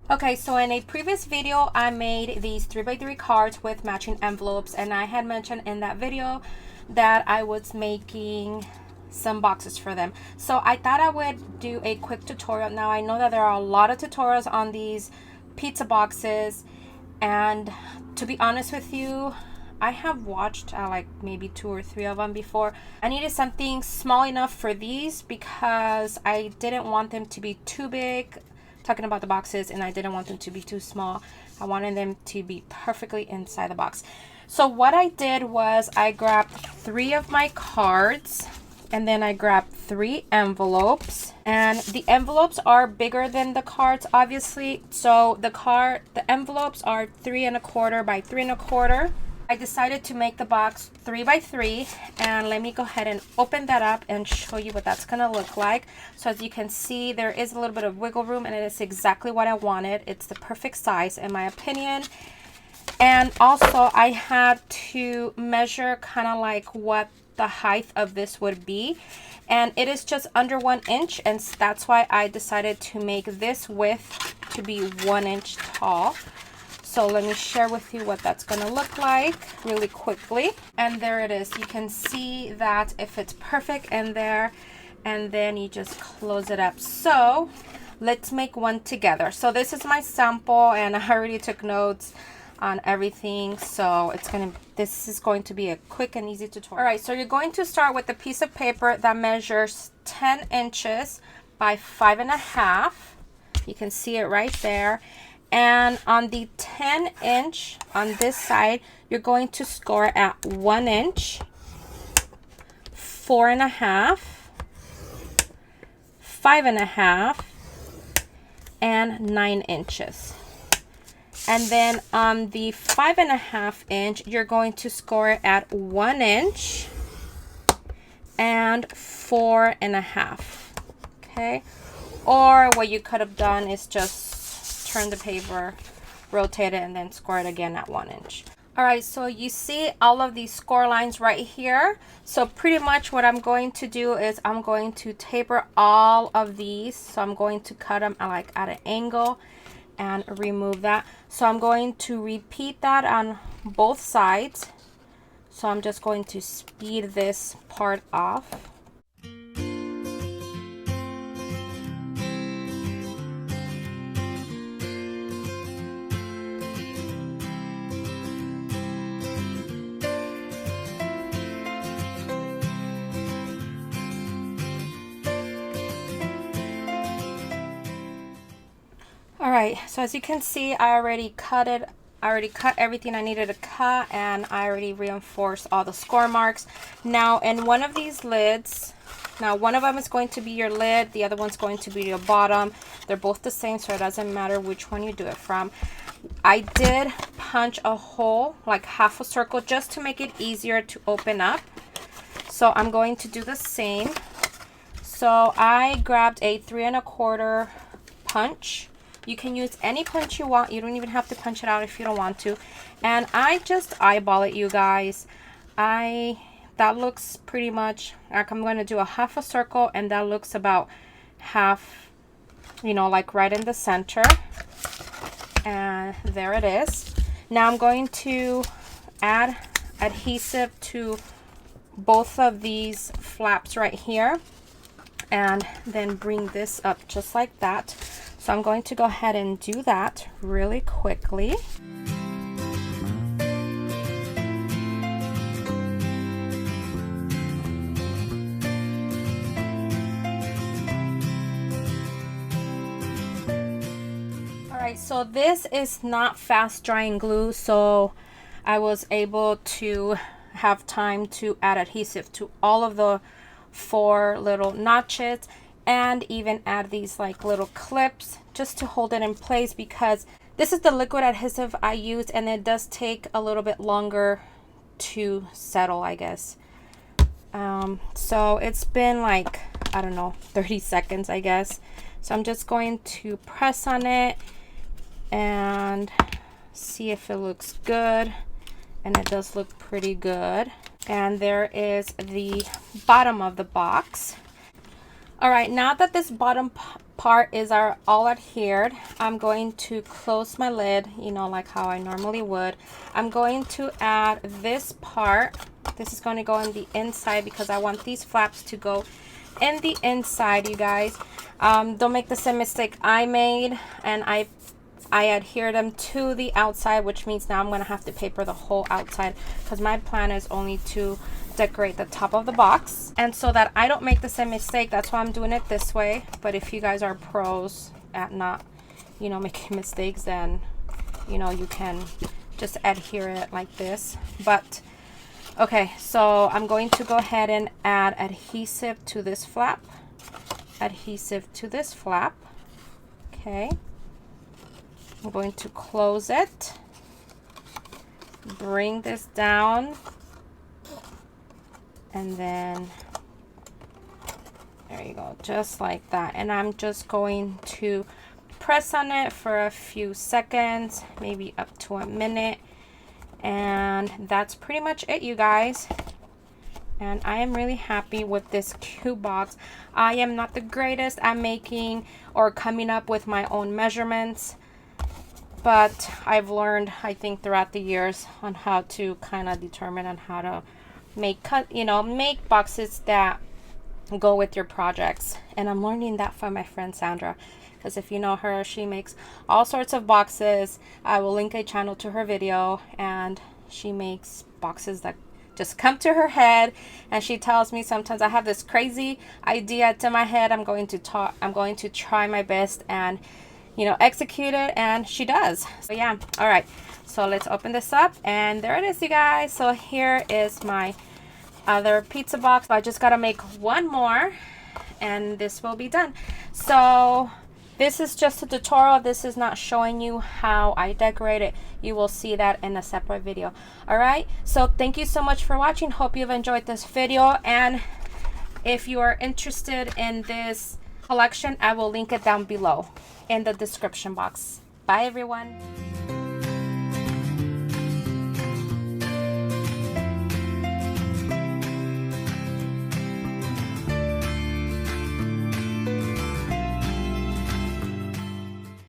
Okay, so in a previous video, I made these 3x3 cards with matching envelopes, and I had mentioned in that video that I was making some boxes for them. So I thought I would do a quick tutorial. Now I know that there are a lot of tutorials on these pizza boxes, and to be honest with you, I have watched like maybe 2 or 3 of them before. I needed something small enough for these because I didn't want them to be too big, talking about the boxes, and I didn't want them to be too small. I wanted them to be perfectly inside the box. So what I did was I grabbed 3 of my cards, and then I grabbed 3 envelopes, and the envelopes are bigger than the cards, obviously. So the envelopes are 3 1/4 by 3 1/4. I decided to make the box 3x3, and let me go ahead and open that up and show you what that's gonna look like. So as you can see, there is a little bit of wiggle room, and it is exactly what I wanted. It's the perfect size in my opinion. And also I had to measure kind of like what the height of this would be, and it is just under 1 inch, and that's why I decided to make this width to be 1 inch tall. So let me share with you what that's gonna look like really quickly. And there it is. You can see that it fits perfect in there, and then you just close it up. So let's make one together. So this is my sample, and I already took notes on everything, so this is going to be a quick and easy tutorial. All right, so you're going to start with a piece of paper that measures 10 inches by 5 1/2. You can see it right there. And on the 10 inch on this side, you're going to score at 1 inch, 4 1/2, 5 1/2, and 9 inches. And then on the 5 1/2 inch, you're going to score at 1 inch and 4 1/2. Okay. Or what you could have done is just turn the paper, rotate it, and then score it again at 1 inch. All right, so you see all of these score lines right here. So pretty much what I'm going to do is I'm going to taper all of these. So I'm going to cut them like at an angle and remove that. So I'm going to repeat that on both sides. So I'm just going to speed this part off. All right, so as you can see, I already cut everything I needed to cut, and I already reinforced all the score marks. Now in one of these lids, now one of them is going to be your lid, the other one's going to be your bottom. They're both the same, so it doesn't matter which one you do it from. I did punch a hole, like half a circle, just to make it easier to open up. So I'm going to do the same. So I grabbed a 3 1/4 punch. You can use any punch you want. You don't even have to punch it out if you don't want to. And I just eyeball it, you guys. That looks pretty much like I'm going to do a half a circle, and that looks about half, you know, like right in the center. And there it is. Now I'm going to add adhesive to both of these flaps right here, and then bring this up just like that. So I'm going to go ahead and do that really quickly. All right, so this is not fast drying glue, so I was able to have time to add adhesive to all of the 4 little notches, and even add these like little clips just to hold it in place, because this is the liquid adhesive I used, and it does take a little bit longer to settle, I guess. So it's been like, I don't know, 30 seconds, I guess. So I'm just going to press on it and see if it looks good, and it does look pretty good. And there is the bottom of the box. All right, now that this bottom part is all adhered. I'm going to close my lid, you know, like how I normally would. I'm going to add this part. This is going to go in the inside because I want these flaps to go in the inside, you guys. Don't make the same mistake I made, and I adhere them to the outside, which means now I'm going to have to paper the whole outside because my plan is only to decorate the top of the box. And so that I don't make the same mistake, that's why I'm doing it this way. But if you guys are pros at not, you know, making mistakes, then, you know, you can just adhere it like this. But okay, so I'm going to go ahead and add adhesive to this flap, adhesive to this flap. Okay, I'm going to close it, bring this down, and then there you go, just like that. And I'm just going to press on it for a few seconds, maybe up to a minute. And that's pretty much it, you guys. And I am really happy with this cute box. I am not the greatest at making or coming up with my own measurements, but I've learned, I think, throughout the years on how to kind of determine on how to make boxes that go with your projects. And I'm learning that from my friend Sandra, because if you know her, she makes all sorts of boxes. I will link a channel to her video, and she makes boxes that just come to her head. And she tells me sometimes I have this crazy idea to my head. I'm going to try my best and, you know, execute it, and she does. So yeah, all right, so let's open this up, and there it is, you guys. So here is my other pizza box. I just gotta make one more and this will be done. So this is just a tutorial. This is not showing you how I decorate it. You will see that in a separate video. All right, so thank you so much for watching. Hope you've enjoyed this video, and if you are interested in this collection, I will link it down below in the description box. Bye everyone.